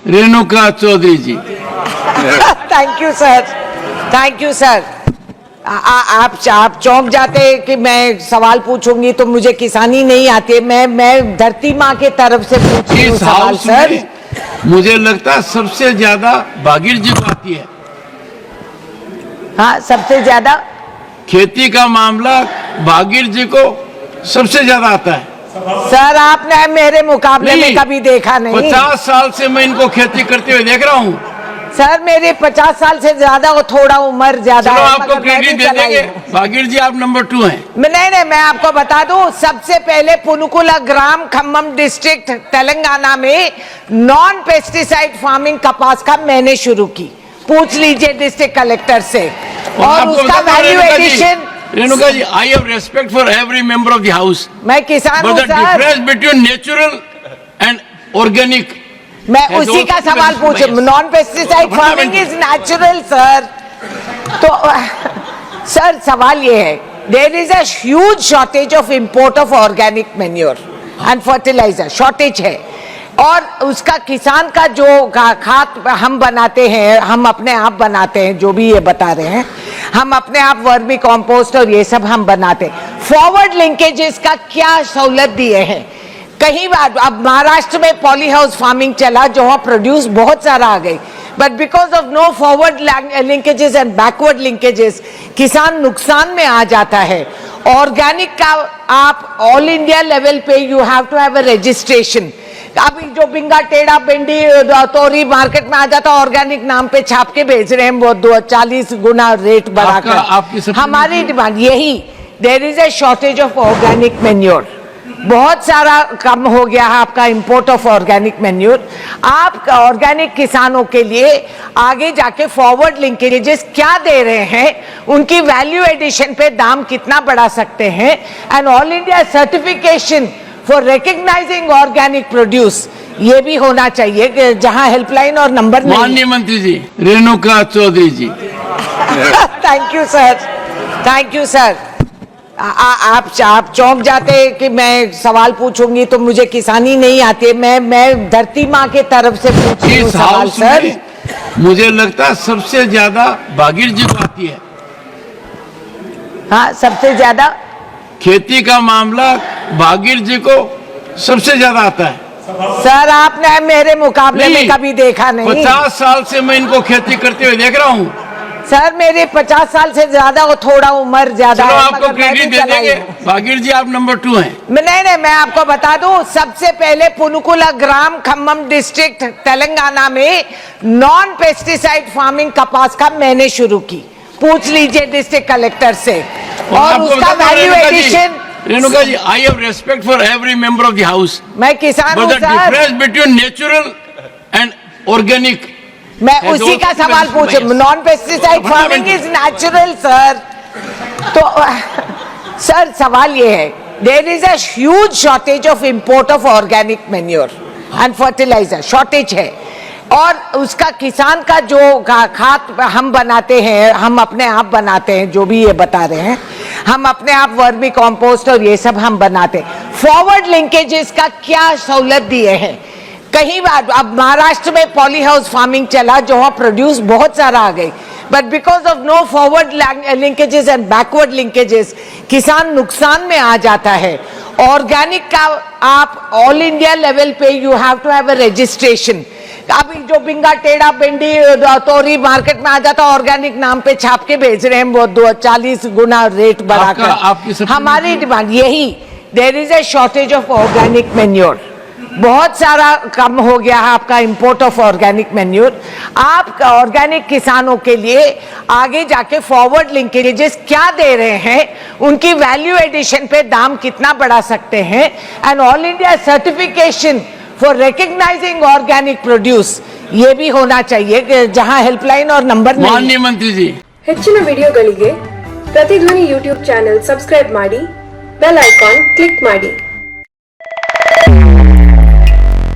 Renuka Chaudhary ji. Thank you sir, thank you sir. आप चौंक जाते हैं कि मैं सवाल पूछूंगी तो मुझे किसानी नहीं आती है। मैं धरती माँ के तरफ से पूछ रही हूँ सवाल सर। मुझे लगता है सबसे ज्यादा भागीर जी को आती है। हाँ, सबसे ज्यादा खेती का मामला भागीर जी को सबसे ज्यादा आता है। सर आपने मेरे मुकाबले में कभी देखा नहीं। 50 साल से मैं इनको खेती करते हुए देख रहा हूँ सर। मेरे 50 साल से ज्यादा और थोड़ा उम्र ज्यादा है। आपको क्रेडिट दे देंगे। भागीर जी आप नंबर 2 हैं। नहीं, मैं आपको बता दूं, सबसे पहले पुनुकुला ग्राम खम्मम डिस्ट्रिक्ट तेलंगाना में नॉन पेस्टिसाइड फार्मिंग कपास का मैंने शुरू की। पूछ लीजिए डिस्ट्रिक्ट कलेक्टर से। और उसका value addition. Renuka ji, I have respect for every member of the house. मैं किसान हूं sir. Difference between natural and organic, मैं उसी का सवाल पूछूं। Non pesticide farming is natural sir. तो सर सवाल ये है, there is a huge shortage of import of organic manure and fertiliser shortage है। और उसका किसान का जो खाद हम बनाते हैं, हम अपने आप बनाते हैं, जो भी ये बता रहे हैं, हम अपने आप वर्मी कॉम्पोस्ट और ये सब हम बनाते हैं। फॉरवर्ड लिंकेजेस का क्या सहूलत दिए हैं? कहीं बार अब महाराष्ट्र में पॉली हाउस फार्मिंग चला, जहां प्रोड्यूस बहुत सारा आ गई, but because of no forward linkages and backward linkages किसान नुकसान में आ जाता है। ऑर्गेनिक का आप ऑल इंडिया लेवल पे you have to have a registration. अभी जो बिंगा टेढ़ा भिंडी तोरी मार्केट में आ जाता, ऑर्गेनिक नाम पे छाप के बेच रहे हैं, वो 40 गुना रेट बढ़ाकर। हमारी डिमांड यही, there is a shortage of organic manure. बहुत सारा कम हो गया है आपका इंपोर्ट ऑफ ऑर्गेनिक मैन्योर। आप ऑर्गेनिक किसानों के लिए आगे जाके फॉरवर्ड लिंकेजेस क्या दे रहे हैं, उनकी वैल्यू एडिशन पे दाम कितना बढ़ा सकते हैं, and all India certification for recognising organic produce, ये भी होना चाहिए, जहां हेल्पलाइन और नंबर नहीं। माननीय मंत्री ji, Renuka Chaudhary ji. Thank you sir, thank you sir. आप चौंक जाते हैं कि मैं सवाल पूछूंगी तो मुझे किसानी नहीं आती है। मैं धरती माँ के तरफ से पूछ रही हूँ सवाल सर। मुझे लगता है सबसे ज्यादा भागीर जी को आती है। हाँ, सबसे ज्यादा खेती का मामला भागीर जी को सबसे ज्यादा आता है। सर आपने मेरे मुकाबले में कभी देखा नहीं। 50 साल से मैं इनको खेती करते हुए देख रहा हूँ सर। मेरे 50 साल से ज्यादा और थोड़ा उम्र ज्यादा है। आपको क्रेडिट दे देंगे। भागीर जी आप नंबर 2 हैं। नहीं, मैं आपको बता दूं, सबसे पहले पुनुकुला ग्राम खम्मम डिस्ट्रिक्ट तेलंगाना में नॉन पेस्टिसाइड फार्मिंग कपास का मैंने शुरू की। पूछ लीजिए डिस्ट्रिक्ट कलेक्टर से। और उसका value addition. Renuka ji, I have respect for every member of the house. मैं किसान हूं sir. Difference between natural and organic, मैं उसी का सवाल पूछूं। Non pesticide farming is natural sir. तो सर सवाल ये है, there is a huge shortage of import of organic manure and fertiliser shortage है। और उसका किसान का जो खाद हम बनाते हैं, हम अपने आप बनाते हैं, जो भी ये बता रहे हैं, हम अपने आप वर्मी कॉम्पोस्ट और ये सब हम बनाते हैं। फॉरवर्ड लिंकेजेस का क्या सहूलत दिए हैं? कहीं बार अब महाराष्ट्र में पॉली हाउस फार्मिंग चला, जहां प्रोड्यूस बहुत सारा आ गई, but because of no forward linkages and backward linkages किसान नुकसान में आ जाता है। ऑर्गेनिक का आप ऑल इंडिया लेवल पे you have to have a registration. अभी जो बिंगा टेढ़ा भिंडी तोरी मार्केट में आ जाता, ऑर्गेनिक नाम पे छाप के बेच रहे हैं, वो 40 गुना रेट बढ़ाकर। हमारी डिमांड यही, there is a shortage of organic manure. बहुत सारा कम हो गया है आपका इंपोर्ट ऑफ ऑर्गेनिक मैन्योर। आप ऑर्गेनिक किसानों के लिए आगे जाके फॉरवर्ड लिंकेजेस क्या दे रहे हैं, उनकी वैल्यू एडिशन पे दाम कितना बढ़ा सकते हैं, and all India certification for recognising organic produce, ये भी होना चाहिए, जहां हेल्पलाइन और नंबर नहीं। माननीय मंत्री जी, ಹೆಚ್ಚಿನ ವಿಡಿಯೋಗಳಿಗೆ ಪ್ರತಿಧ್ವನಿ ಯೂಟ್ಯೂಬ್ ಚಾನೆಲ್ ಸಬ್ಸ್ಕ್ರೈಬ್ ಮಾಡಿ, ಬೆಲ್ ಐಕಾನ್ ಕ್ಲಿಕ್ ಮಾಡಿ।